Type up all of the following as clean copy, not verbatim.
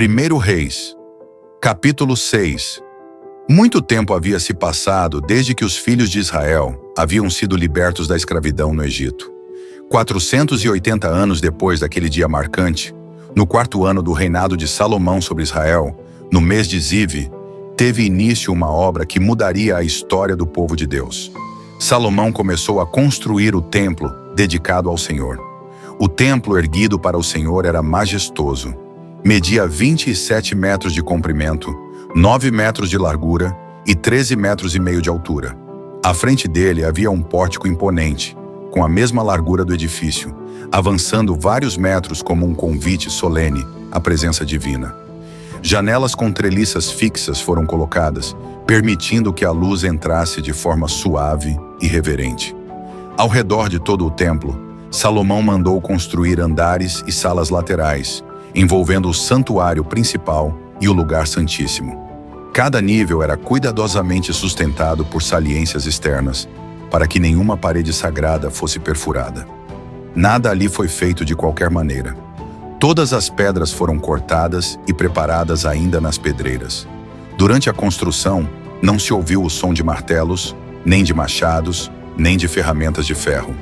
1 Reis, capítulo 6. Muito tempo havia se passado desde que os filhos de Israel haviam sido libertos da escravidão no Egito. 480 anos depois daquele dia marcante, no 4º ano do reinado de Salomão sobre Israel, no mês de Ziv, teve início uma obra que mudaria a história do povo de Deus. Salomão começou a construir o templo dedicado ao Senhor. O templo erguido para o Senhor era majestoso. Media 27 metros de comprimento, 9 metros de largura e 13 metros e meio de altura. À frente dele havia um pórtico imponente, com a mesma largura do edifício, avançando vários metros como um convite solene à presença divina. Janelas com treliças fixas foram colocadas, permitindo que a luz entrasse de forma suave e reverente. Ao redor de todo o templo, Salomão mandou construir andares e salas laterais, envolvendo o santuário principal e o lugar santíssimo. Cada nível era cuidadosamente sustentado por saliências externas, para que nenhuma parede sagrada fosse perfurada. Nada ali foi feito de qualquer maneira. Todas as pedras foram cortadas e preparadas ainda nas pedreiras. Durante a construção, não se ouviu o som de martelos, nem de machados, nem de ferramentas de ferro.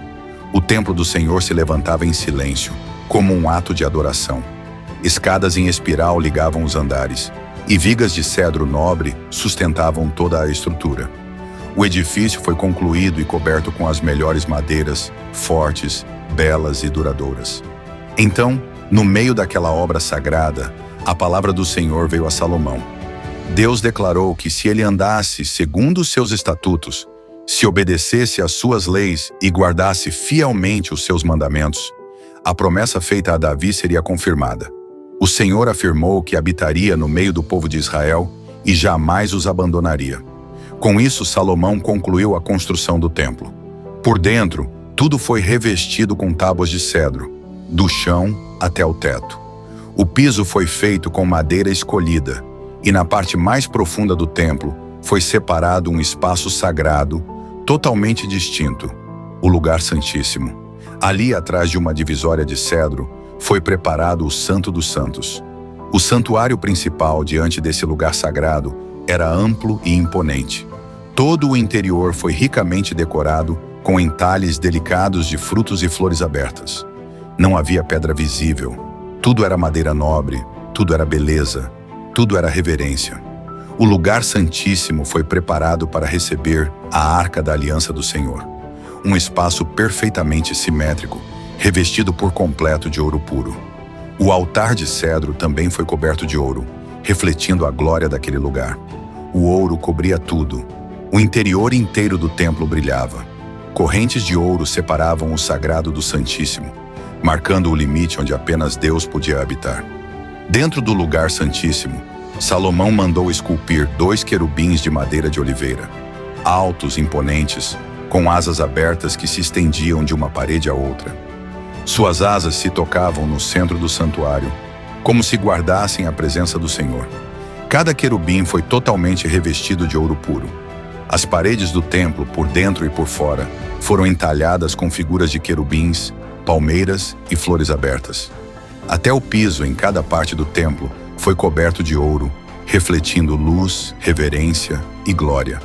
O templo do Senhor se levantava em silêncio, como um ato de adoração. Escadas em espiral ligavam os andares, e vigas de cedro nobre sustentavam toda a estrutura. O edifício foi concluído e coberto com as melhores madeiras, fortes, belas e duradouras. Então, no meio daquela obra sagrada, a palavra do Senhor veio a Salomão. Deus declarou que se ele andasse segundo os seus estatutos, se obedecesse às suas leis e guardasse fielmente os seus mandamentos, a promessa feita a Davi seria confirmada. O Senhor afirmou que habitaria no meio do povo de Israel e jamais os abandonaria. Com isso, Salomão concluiu a construção do templo. Por dentro, tudo foi revestido com tábuas de cedro, do chão até o teto. O piso foi feito com madeira escolhida, e na parte mais profunda do templo foi separado um espaço sagrado, totalmente distinto, o lugar santíssimo. Ali, atrás de uma divisória de cedro, foi preparado o Santo dos Santos. O santuário principal diante desse lugar sagrado era amplo e imponente. Todo o interior foi ricamente decorado com entalhes delicados de frutos e flores abertas. Não havia pedra visível. Tudo era madeira nobre, tudo era beleza, tudo era reverência. O lugar santíssimo foi preparado para receber a Arca da Aliança do Senhor. Um espaço perfeitamente simétrico, revestido por completo de ouro puro. O altar de cedro também foi coberto de ouro, refletindo a glória daquele lugar. O ouro cobria tudo. O interior inteiro do templo brilhava. Correntes de ouro separavam o sagrado do Santíssimo, marcando o limite onde apenas Deus podia habitar. Dentro do lugar santíssimo, Salomão mandou esculpir 2 querubins de madeira de oliveira, altos, imponentes, com asas abertas que se estendiam de uma parede à outra. Suas asas se tocavam no centro do santuário, como se guardassem a presença do Senhor. Cada querubim foi totalmente revestido de ouro puro. As paredes do templo, por dentro e por fora, foram entalhadas com figuras de querubins, palmeiras e flores abertas. Até o piso, em cada parte do templo, foi coberto de ouro, refletindo luz, reverência e glória.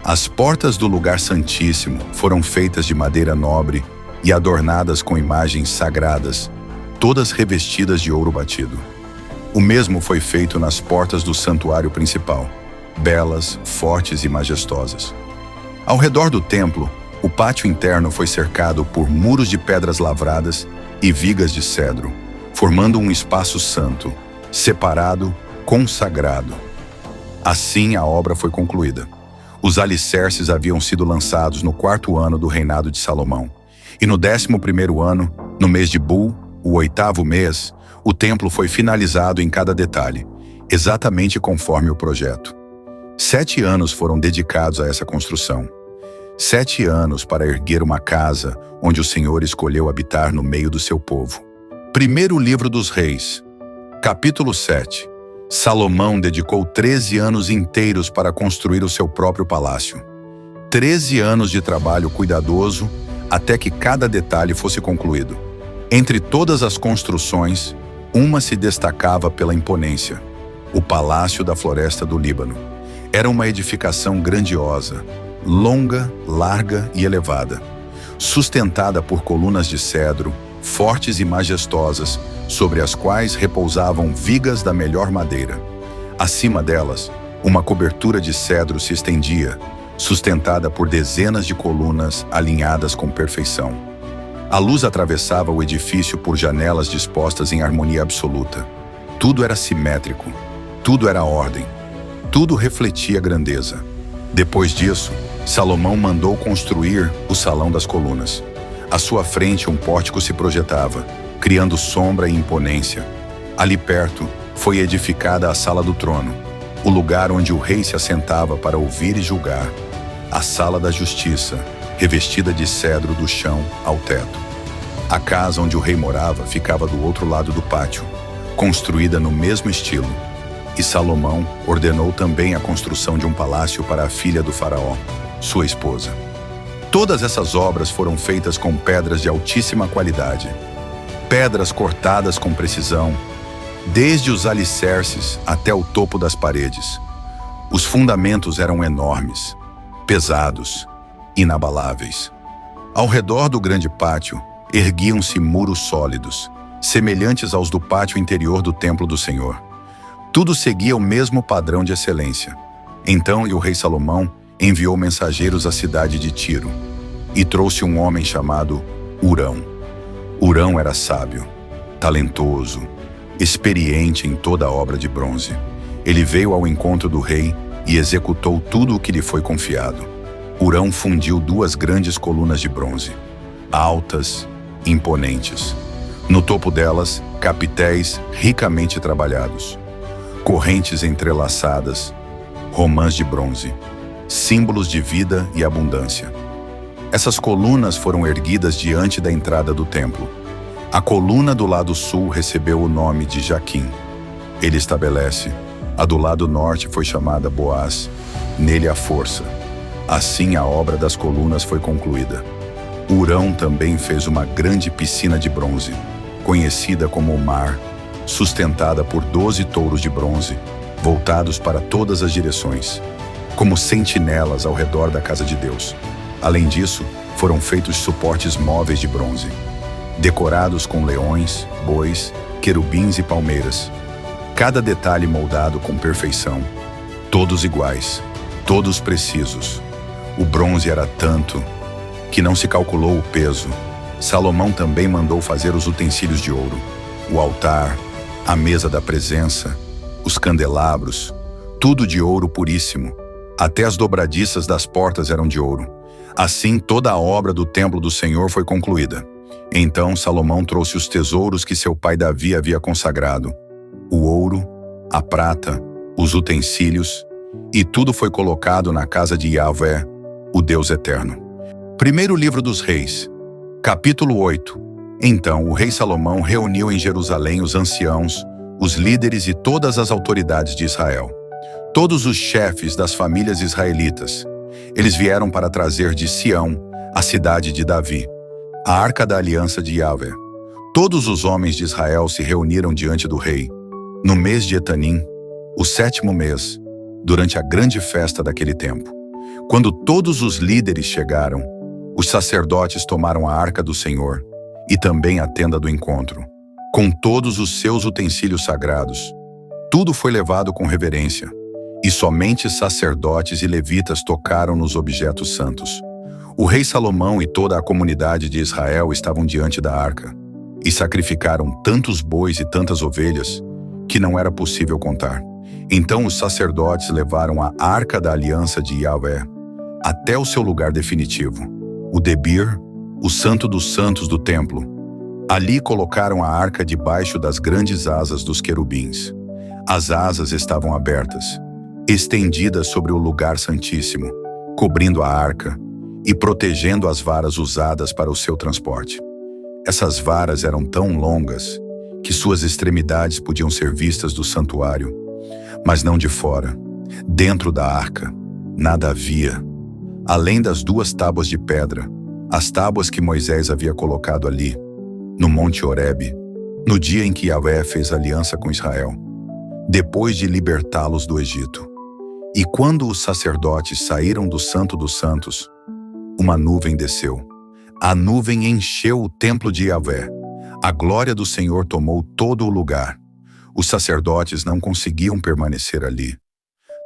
As portas do lugar santíssimo foram feitas de madeira nobre e adornadas com imagens sagradas, todas revestidas de ouro batido. O mesmo foi feito nas portas do santuário principal, belas, fortes e majestosas. Ao redor do templo, o pátio interno foi cercado por muros de pedras lavradas e vigas de cedro, formando um espaço santo, separado, consagrado. Assim a obra foi concluída. Os alicerces haviam sido lançados no 4º ano do reinado de Salomão. E no 11º ano, no mês de Bul, o 8º mês, o templo foi finalizado em cada detalhe, exatamente conforme o projeto. 7 anos foram dedicados a essa construção. 7 anos para erguer uma casa onde o Senhor escolheu habitar no meio do seu povo. Primeiro livro dos Reis, capítulo 7. Salomão dedicou 13 anos inteiros para construir o seu próprio palácio. 13 anos de trabalho cuidadoso até que cada detalhe fosse concluído. Entre todas as construções, Uma se destacava pela imponência: o Palácio da Floresta do Líbano. Era uma edificação grandiosa, longa, larga e elevada, sustentada por colunas de cedro, fortes e majestosas, sobre as quais repousavam vigas da melhor madeira. Acima delas, uma cobertura de cedro se estendia, sustentada por dezenas de colunas alinhadas com perfeição. A luz atravessava o edifício por janelas dispostas em harmonia absoluta. Tudo era simétrico, tudo era ordem, tudo refletia grandeza. Depois disso, Salomão mandou construir o Salão das Colunas. À sua frente, um pórtico se projetava, criando sombra e imponência. Ali perto, foi edificada a Sala do Trono, o lugar onde o rei se assentava para ouvir e julgar. A Sala da Justiça, revestida de cedro do chão ao teto. A casa onde o rei morava ficava do outro lado do pátio, construída no mesmo estilo. E Salomão ordenou também a construção de um palácio para a filha do faraó, sua esposa. Todas essas obras foram feitas com pedras de altíssima qualidade, pedras cortadas com precisão, desde os alicerces até o topo das paredes. Os fundamentos eram enormes, pesados, inabaláveis. Ao redor do grande pátio, erguiam-se muros sólidos, semelhantes aos do pátio interior do templo do Senhor. Tudo seguia o mesmo padrão de excelência. Então o rei Salomão enviou mensageiros à cidade de Tiro e trouxe um homem chamado Hurão. Hurão era sábio, talentoso, experiente em toda a obra de bronze. Ele veio ao encontro do rei e executou tudo o que lhe foi confiado. Hurão fundiu duas grandes colunas de bronze, altas, imponentes. No topo delas, capitéis ricamente trabalhados, correntes entrelaçadas, romãs de bronze, símbolos de vida e abundância. Essas colunas foram erguidas diante da entrada do templo. A coluna do lado sul recebeu o nome de Jaquim. Ele estabelece. A do lado norte foi chamada Boaz, nele a força. Assim a obra das colunas foi concluída. Hurão também fez uma grande piscina de bronze, conhecida como o Mar, sustentada por 12 touros de bronze, voltados para todas as direções, como sentinelas ao redor da casa de Deus. Além disso, foram feitos suportes móveis de bronze, decorados com leões, bois, querubins e palmeiras. Cada detalhe moldado com perfeição, todos iguais, todos precisos. O bronze era tanto que não se calculou o peso. Salomão também mandou fazer os utensílios de ouro, o altar, a mesa da presença, os candelabros, tudo de ouro puríssimo. Até as dobradiças das portas eram de ouro. Assim toda a obra do templo do Senhor foi concluída. Então Salomão trouxe os tesouros que seu pai Davi havia consagrado, o ouro, a prata, os utensílios, e tudo foi colocado na casa de Yahvé, o Deus eterno. Primeiro livro dos Reis, capítulo 8. Então o rei Salomão reuniu em Jerusalém os anciãos, os líderes e todas as autoridades de Israel, todos os chefes das famílias israelitas. Eles vieram para trazer de Sião, a cidade de Davi, a arca da aliança de Yahvé. Todos os homens de Israel se reuniram diante do rei, no mês de Etanim, o 7º mês, durante a grande festa daquele tempo. Quando todos os líderes chegaram, os sacerdotes tomaram a arca do Senhor e também a tenda do encontro, com todos os seus utensílios sagrados. Tudo foi levado com reverência, e somente sacerdotes e levitas tocaram nos objetos santos. O rei Salomão e toda a comunidade de Israel estavam diante da arca, e sacrificaram tantos bois e tantas ovelhas, que não era possível contar. Então os sacerdotes levaram a arca da aliança de Yahvé até o seu lugar definitivo, o Debir, o santo dos santos do templo. Ali colocaram a arca debaixo das grandes asas dos querubins. As asas estavam abertas, estendidas sobre o lugar santíssimo, cobrindo a arca e protegendo as varas usadas para o seu transporte. Essas varas eram tão longas que suas extremidades podiam ser vistas do santuário, mas não de fora. Dentro da arca, nada havia, além das 2 tábuas de pedra, as tábuas que Moisés havia colocado ali, no Monte Horebe, no dia em que Yahvé fez aliança com Israel, depois de libertá-los do Egito. E quando os sacerdotes saíram do Santo dos Santos, uma nuvem desceu. A nuvem encheu o templo de Yahvé. A glória do Senhor tomou todo o lugar. Os sacerdotes não conseguiam permanecer ali.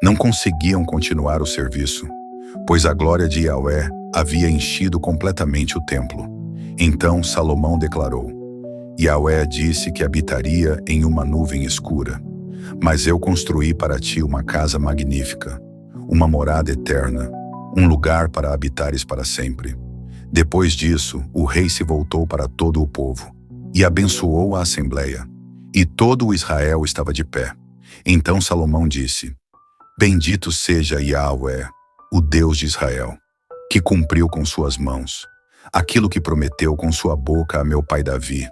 Não conseguiam continuar o serviço, pois a glória de Yahvé havia enchido completamente o templo. Então Salomão declarou: Yahvé disse que habitaria em uma nuvem escura, mas eu construí para ti uma casa magnífica, uma morada eterna, um lugar para habitares para sempre. Depois disso, o rei se voltou para todo o povo e abençoou a assembleia, e todo o Israel estava de pé. Então Salomão disse: Bendito seja Yahvé, o Deus de Israel, que cumpriu com suas mãos aquilo que prometeu com sua boca a meu pai Davi.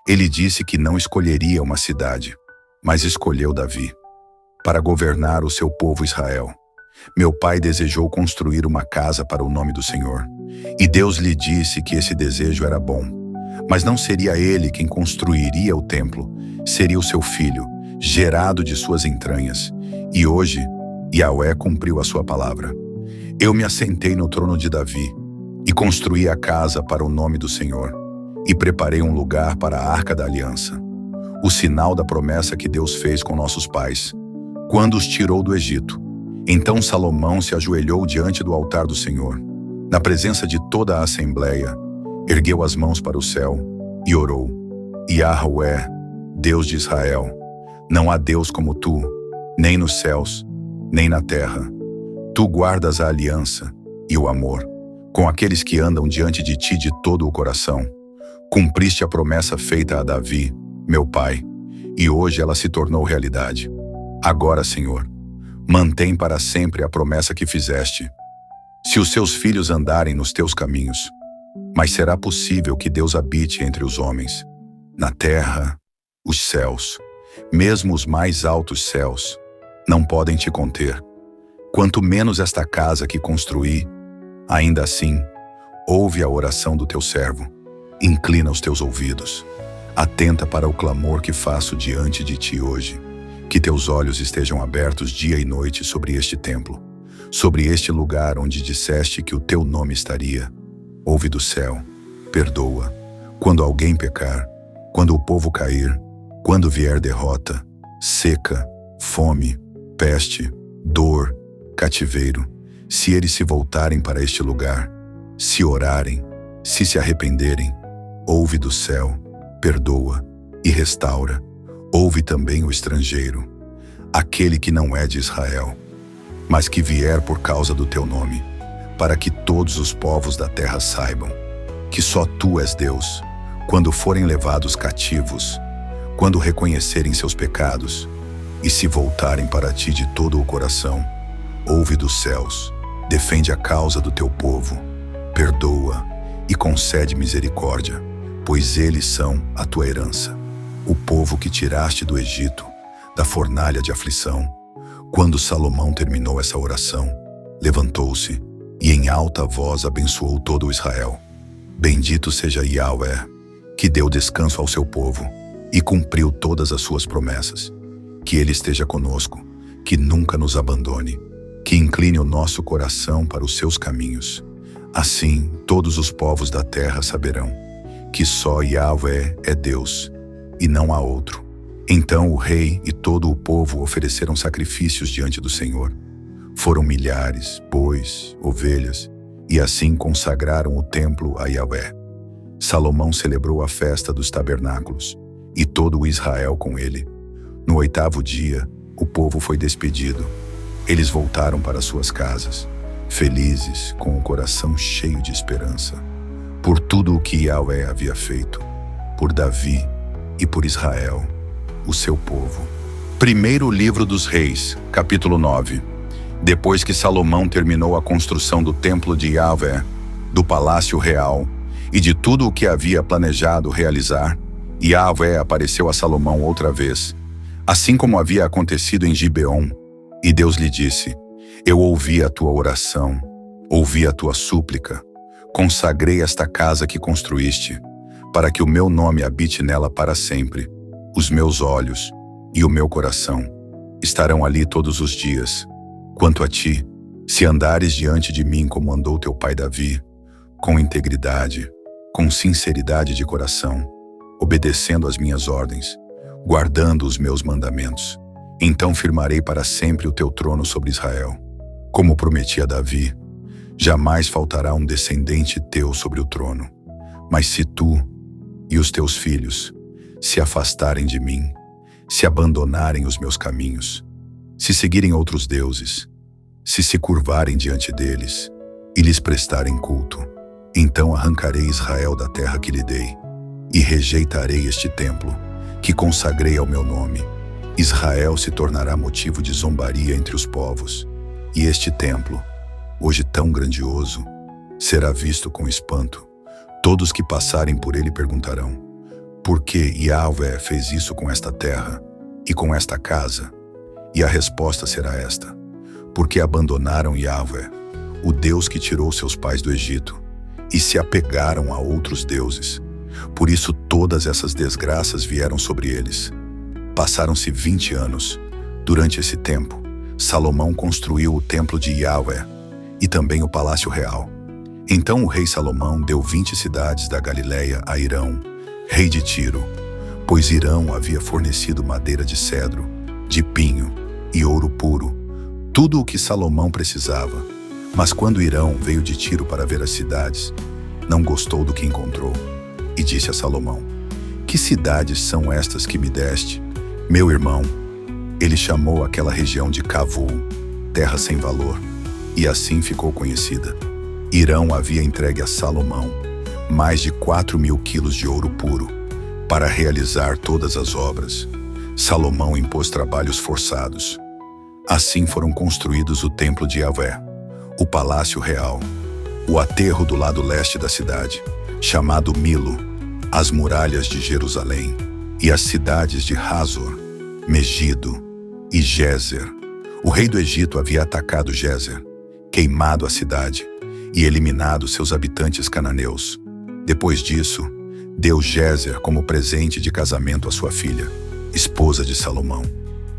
Ele disse que não escolheria uma cidade, mas escolheu Davi para governar o seu povo Israel. Meu pai desejou construir uma casa para o nome do Senhor, e Deus lhe disse que esse desejo era bom. Mas não seria ele quem construiria o templo, seria o seu filho, gerado de suas entranhas. E hoje, Yahvé cumpriu a sua palavra. Eu me assentei no trono de Davi e construí a casa para o nome do Senhor, e preparei um lugar para a Arca da Aliança, o sinal da promessa que Deus fez com nossos pais, quando os tirou do Egito. Então Salomão se ajoelhou diante do altar do Senhor, na presença de toda a assembleia, ergueu as mãos para o céu e orou: Yahvé, Deus de Israel, não há Deus como tu, nem nos céus, nem na terra. Tu guardas a aliança e o amor com aqueles que andam diante de ti de todo o coração. Cumpriste a promessa feita a Davi, meu pai, e hoje ela se tornou realidade. Agora, Senhor, mantém para sempre a promessa que fizeste. Se os seus filhos andarem nos teus caminhos, mas será possível que Deus habite entre os homens, na terra, os céus, mesmo os mais altos céus, não podem te conter. Quanto menos esta casa que construí, ainda assim, ouve a oração do teu servo, inclina os teus ouvidos, atenta para o clamor que faço diante de ti hoje. Que teus olhos estejam abertos dia e noite sobre este templo, sobre este lugar onde disseste que o teu nome estaria. Ouve do céu, perdoa, quando alguém pecar, quando o povo cair, quando vier derrota, seca, fome, peste, dor, cativeiro, se eles se voltarem para este lugar, se orarem, se arrependerem, ouve do céu, perdoa e restaura. Ouve também o estrangeiro, aquele que não é de Israel, mas que vier por causa do teu nome, para que todos os povos da terra saibam que só tu és Deus. Quando forem levados cativos, quando reconhecerem seus pecados e se voltarem para ti de todo o coração, ouve dos céus, defende a causa do teu povo, perdoa e concede misericórdia, pois eles são a tua herança, o povo que tiraste do Egito, da fornalha de aflição. Quando Salomão terminou essa oração, levantou-se e em alta voz abençoou todo o Israel. Bendito seja Yahvé, que deu descanso ao seu povo e cumpriu todas as suas promessas. Que ele esteja conosco, que nunca nos abandone, que incline o nosso coração para os seus caminhos. Assim, todos os povos da terra saberão que só Yahvé é Deus e não há outro. Então o rei e todo o povo ofereceram sacrifícios diante do Senhor. Foram milhares, bois, ovelhas, e assim consagraram o templo a Yahvé. Salomão celebrou a festa dos tabernáculos, e todo o Israel com ele. No 8º dia, o povo foi despedido. Eles voltaram para suas casas, felizes, com o coração cheio de esperança, por tudo o que Yahvé havia feito, por Davi e por Israel, o seu povo. Primeiro livro dos Reis, capítulo 9. Depois que Salomão terminou a construção do templo de Yahvé, do palácio real e de tudo o que havia planejado realizar, Yahvé apareceu a Salomão outra vez, assim como havia acontecido em Gibeon, e Deus lhe disse: Eu ouvi a tua oração, ouvi a tua súplica, consagrei esta casa que construíste, para que o meu nome habite nela para sempre. Os meus olhos e o meu coração estarão ali todos os dias. Quanto a ti, se andares diante de mim como andou teu pai Davi, com integridade, com sinceridade de coração, obedecendo às minhas ordens, guardando os meus mandamentos, então firmarei para sempre o teu trono sobre Israel. Como prometi a Davi, jamais faltará um descendente teu sobre o trono. Mas se tu e os teus filhos se afastarem de mim, se abandonarem os meus caminhos, se seguirem outros deuses, se curvarem diante deles e lhes prestarem culto, então arrancarei Israel da terra que lhe dei e rejeitarei este templo que consagrei ao meu nome. Israel se tornará motivo de zombaria entre os povos, e este templo, hoje tão grandioso, será visto com espanto. Todos que passarem por ele perguntarão: por que Yahvé fez isso com esta terra e com esta casa? E a resposta será esta: porque abandonaram Yahvé, o Deus que tirou seus pais do Egito, e se apegaram a outros deuses. Por isso todas essas desgraças vieram sobre eles. Passaram-se 20 anos. Durante esse tempo, Salomão construiu o templo de Yahvé e também o palácio real. Então o rei Salomão deu 20 cidades da Galileia a Hirão, rei de Tiro, pois Hirão havia fornecido madeira de cedro, de pinho e ouro puro, tudo o que Salomão precisava. Mas quando Hirão veio de Tiro para ver as cidades, não gostou do que encontrou e disse a Salomão: que cidades são estas que me deste, meu irmão? Ele chamou aquela região de Cavul, terra sem valor, e assim ficou conhecida. Hirão havia entregue a Salomão mais de 4.000 quilos de ouro puro para realizar todas as obras. Salomão impôs trabalhos forçados. Assim foram construídos o templo de Yahvé, o palácio real, o aterro do lado leste da cidade, chamado Milo, as muralhas de Jerusalém e as cidades de Hazor, Megido e Gézer. O rei do Egito havia atacado Gézer, queimado a cidade e eliminado seus habitantes cananeus. Depois disso, deu Gézer como presente de casamento à sua filha, esposa de Salomão.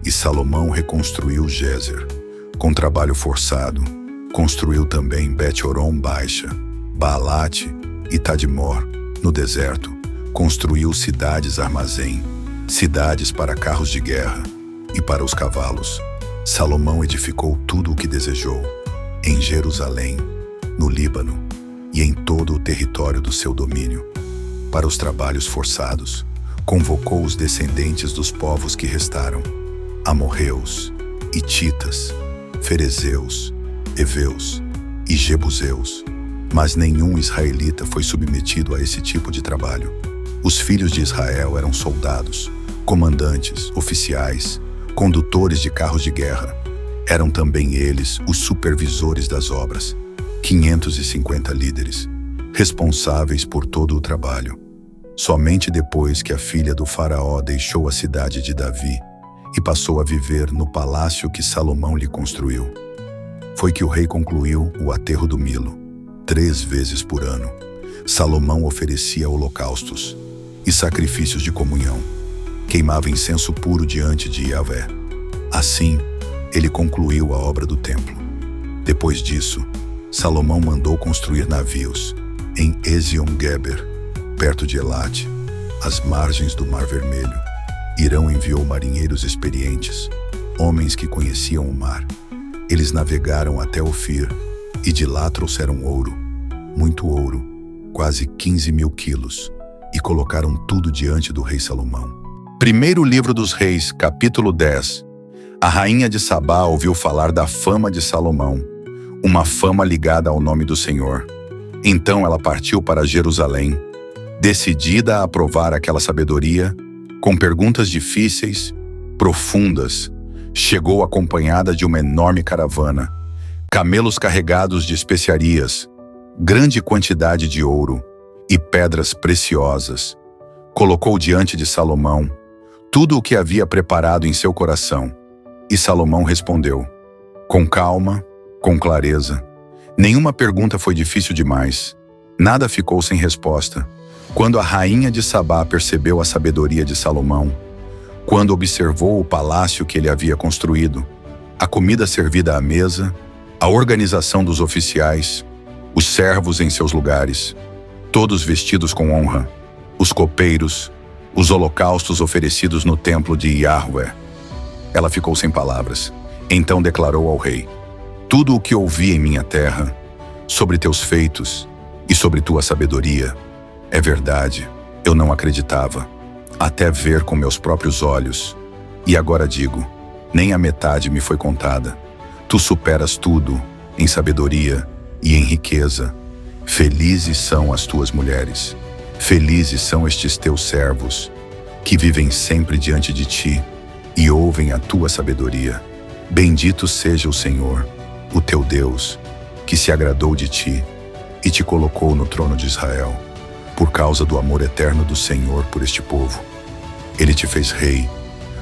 E Salomão reconstruiu Gézer. Com trabalho forçado, construiu também Bet-Horon Baixa, Baalate e Tadmor, no deserto. Construiu cidades-armazém, cidades para carros de guerra e para os cavalos. Salomão edificou tudo o que desejou, em Jerusalém, no Líbano e em todo o território do seu domínio. Para os trabalhos forçados, convocou os descendentes dos povos que restaram: amorreus, hititas, ferezeus, heveus e jebuseus. Mas nenhum israelita foi submetido a esse tipo de trabalho. Os filhos de Israel eram soldados, comandantes, oficiais, condutores de carros de guerra. Eram também eles os supervisores das obras, 550 líderes, responsáveis por todo o trabalho. Somente depois que a filha do faraó deixou a cidade de Davi e passou a viver no palácio que Salomão lhe construiu, foi que o rei concluiu o aterro do Milo. 3 vezes por ano, Salomão oferecia holocaustos e sacrifícios de comunhão, queimava incenso puro diante de Yahvé. Assim, ele concluiu a obra do templo. Depois disso, Salomão mandou construir navios em Ezion-Geber, perto de Elate, às margens do Mar Vermelho. Hirão enviou marinheiros experientes, homens que conheciam o mar. Eles navegaram até Ofir e de lá trouxeram ouro, muito ouro, quase 15.000 quilos, e colocaram tudo diante do rei Salomão. Primeiro livro dos Reis, capítulo 10. A rainha de Sabá ouviu falar da fama de Salomão, uma fama ligada ao nome do Senhor. Então ela partiu para Jerusalém, decidida a provar aquela sabedoria, com perguntas difíceis, profundas. Chegou acompanhada de uma enorme caravana, camelos carregados de especiarias, grande quantidade de ouro e pedras preciosas. Colocou diante de Salomão tudo o que havia preparado em seu coração. E Salomão respondeu, com calma, com clareza. Nenhuma pergunta foi difícil demais. Nada ficou sem resposta. Quando a rainha de Sabá percebeu a sabedoria de Salomão, quando observou o palácio que ele havia construído, a comida servida à mesa, a organização dos oficiais, os servos em seus lugares, todos vestidos com honra, os copeiros, os holocaustos oferecidos no templo de Yahvé, ela ficou sem palavras. Então declarou ao rei: tudo o que ouvi em minha terra, sobre teus feitos e sobre tua sabedoria, é verdade. Eu não acreditava, até ver com meus próprios olhos. E agora digo, nem a metade me foi contada. Tu superas tudo em sabedoria e em riqueza. Felizes são as tuas mulheres, felizes são estes teus servos, que vivem sempre diante de ti e ouvem a tua sabedoria. Bendito seja o Senhor, o teu Deus, que se agradou de ti e te colocou no trono de Israel, por causa do amor eterno do Senhor por este povo. Ele te fez rei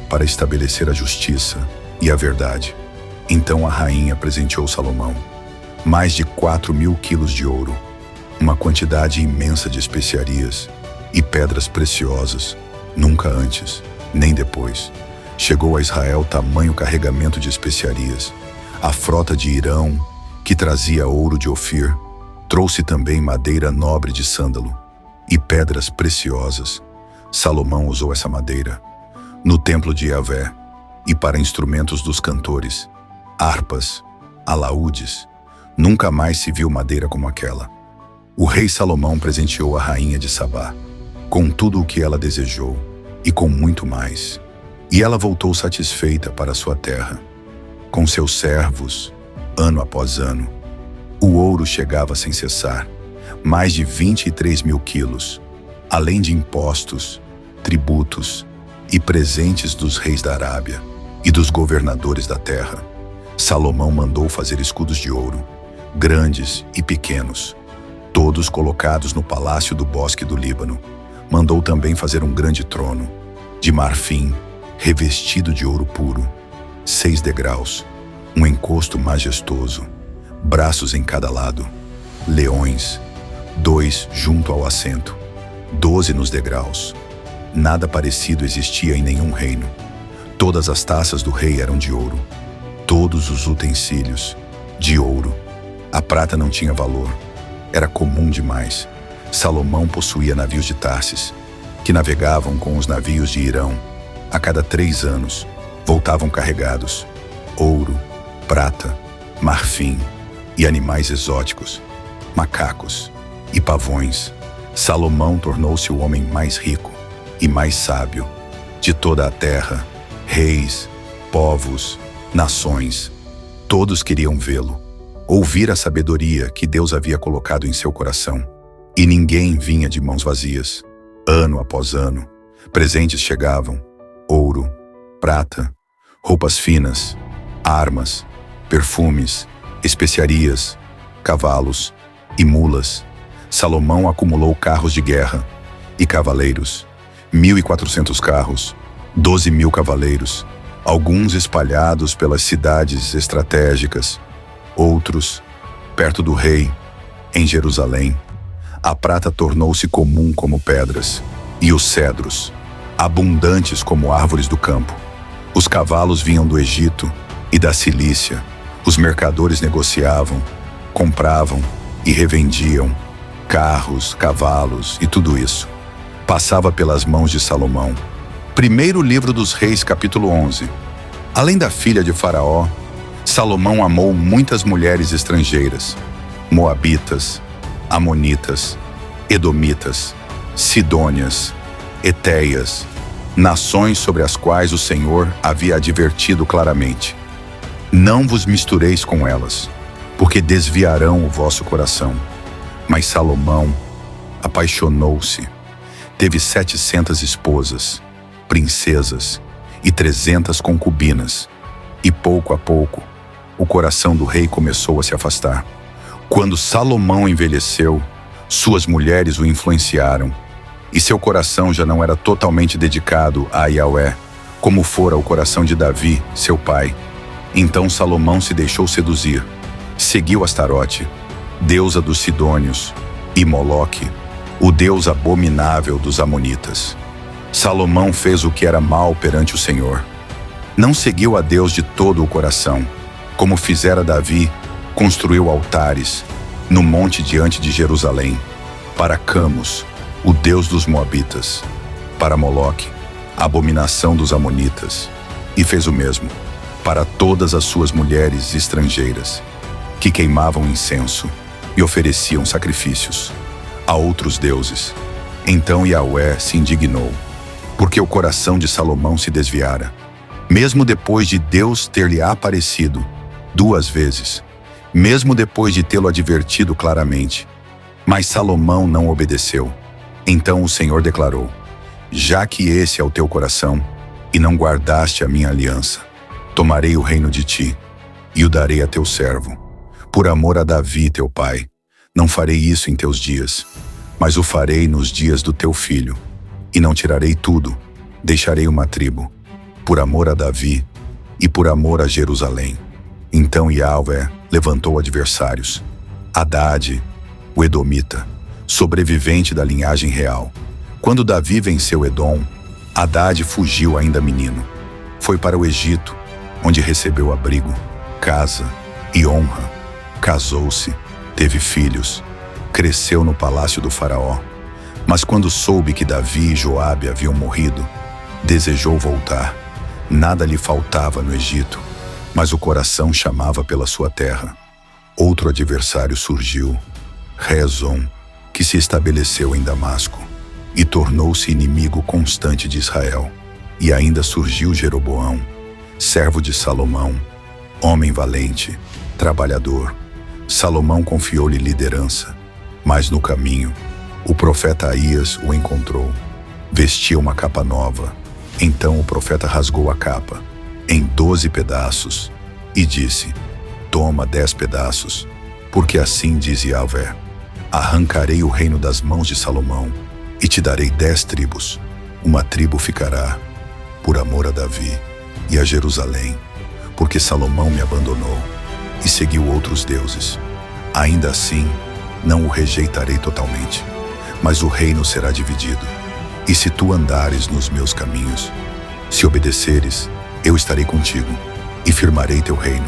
para estabelecer a justiça e a verdade. Então a rainha presenteou Salomão mais de 4.000 quilos de ouro, uma quantidade imensa de especiarias e pedras preciosas. Nunca antes, nem depois, chegou a Israel tamanho carregamento de especiarias. A frota de Irão, que trazia ouro de Ofir, trouxe também madeira nobre de sândalo e pedras preciosas. Salomão usou essa madeira no templo de Yahvé e para instrumentos dos cantores, harpas, alaúdes. Nunca mais se viu madeira como aquela. O rei Salomão presenteou a rainha de Sabá com tudo o que ela desejou e com muito mais. E ela voltou satisfeita para sua terra, com seus servos, ano após ano. O ouro chegava sem cessar, mais de 23.000 quilos, além de impostos, tributos e presentes dos reis da Arábia e dos governadores da terra. Salomão mandou fazer escudos de ouro, grandes e pequenos, todos colocados no palácio do Bosque do Líbano. Mandou também fazer um grande trono, de marfim, revestido de ouro puro, 6 degraus, um encosto majestoso, braços em cada lado, leões, 2 junto ao assento, 12 nos degraus. Nada parecido existia em nenhum reino. Todas as taças do rei eram de ouro, todos os utensílios, de ouro. A prata não tinha valor, era comum demais. Salomão possuía navios de Tarsis, que navegavam com os navios de Irão. A cada 3 anos, voltavam carregados ouro, prata, marfim e animais exóticos, macacos e pavões. Salomão tornou-se o homem mais rico e mais sábio de toda a terra. Reis, povos, nações, todos queriam vê-lo, ouvir a sabedoria que Deus havia colocado em seu coração. E ninguém vinha de mãos vazias. Ano após ano, presentes chegavam: ouro, prata, roupas finas, armas, perfumes, especiarias, cavalos e mulas. Salomão acumulou carros de guerra e cavaleiros, 1.400 carros, 12.000 cavaleiros, alguns espalhados pelas cidades estratégicas, outros perto do rei, em Jerusalém. A prata tornou-se comum como pedras, e os cedros, abundantes como árvores do campo. Os cavalos vinham do Egito e da Cilícia. Os mercadores negociavam, compravam e revendiam carros, cavalos e tudo isso passava pelas mãos de Salomão. Primeiro livro dos Reis, capítulo 11. Além da filha de Faraó, Salomão amou muitas mulheres estrangeiras: moabitas, amonitas, edomitas, sidônias, etéias, nações sobre as quais o Senhor havia advertido claramente: não vos mistureis com elas, porque desviarão o vosso coração. Mas Salomão apaixonou-se, teve 700 esposas, princesas e 300 concubinas, e pouco a pouco o coração do rei começou a se afastar. Quando Salomão envelheceu, suas mulheres o influenciaram, e seu coração já não era totalmente dedicado a Yahvé, como fora o coração de Davi, seu pai. Então Salomão se deixou seduzir, seguiu Astarote, deusa dos Sidônios, e Moloque, o Deus abominável dos amonitas. Salomão fez o que era mal perante o Senhor. Não seguiu a Deus de todo o coração. Como fizera Davi, construiu altares no monte diante de Jerusalém, para Camus, o Deus dos Moabitas, para Moloque, a abominação dos amonitas, e fez o mesmo para todas as suas mulheres estrangeiras, que queimavam incenso e ofereciam sacrifícios a outros deuses. Então Yahweh se indignou, porque o coração de Salomão se desviara, mesmo depois de Deus ter-lhe aparecido 2 vezes, mesmo depois de tê-lo advertido claramente. Mas Salomão não obedeceu. Então o Senhor declarou: já que esse é o teu coração, e não guardaste a minha aliança, tomarei o reino de ti, e o darei a teu servo, por amor a Davi teu pai. Não farei isso em teus dias, mas o farei nos dias do teu filho. E não tirarei tudo, deixarei uma tribo, por amor a Davi e por amor a Jerusalém. Então Yahweh levantou adversários. Hadade, o Edomita, sobrevivente da linhagem real. Quando Davi venceu Edom, Hadade fugiu ainda menino. Foi para o Egito, onde recebeu abrigo, casa e honra. Casou-se, teve filhos, cresceu no palácio do faraó. Mas quando soube que Davi e Joabe haviam morrido, desejou voltar. Nada lhe faltava no Egito, mas o coração chamava pela sua terra. Outro adversário surgiu, Rezon, que se estabeleceu em Damasco e tornou-se inimigo constante de Israel. E ainda surgiu Jeroboão, servo de Salomão, homem valente, trabalhador. Salomão confiou-lhe liderança, mas no caminho, o profeta Aías o encontrou. Vestia uma capa nova. Então o profeta rasgou a capa em 12 pedaços e disse: toma 10 pedaços, porque assim diz Yahweh: arrancarei o reino das mãos de Salomão e te darei 10 tribos. Uma tribo ficará por amor a Davi e a Jerusalém, porque Salomão me abandonou e seguiu outros deuses. Ainda assim, não o rejeitarei totalmente, mas o reino será dividido. E se tu andares nos meus caminhos, se obedeceres, eu estarei contigo e firmarei teu reino.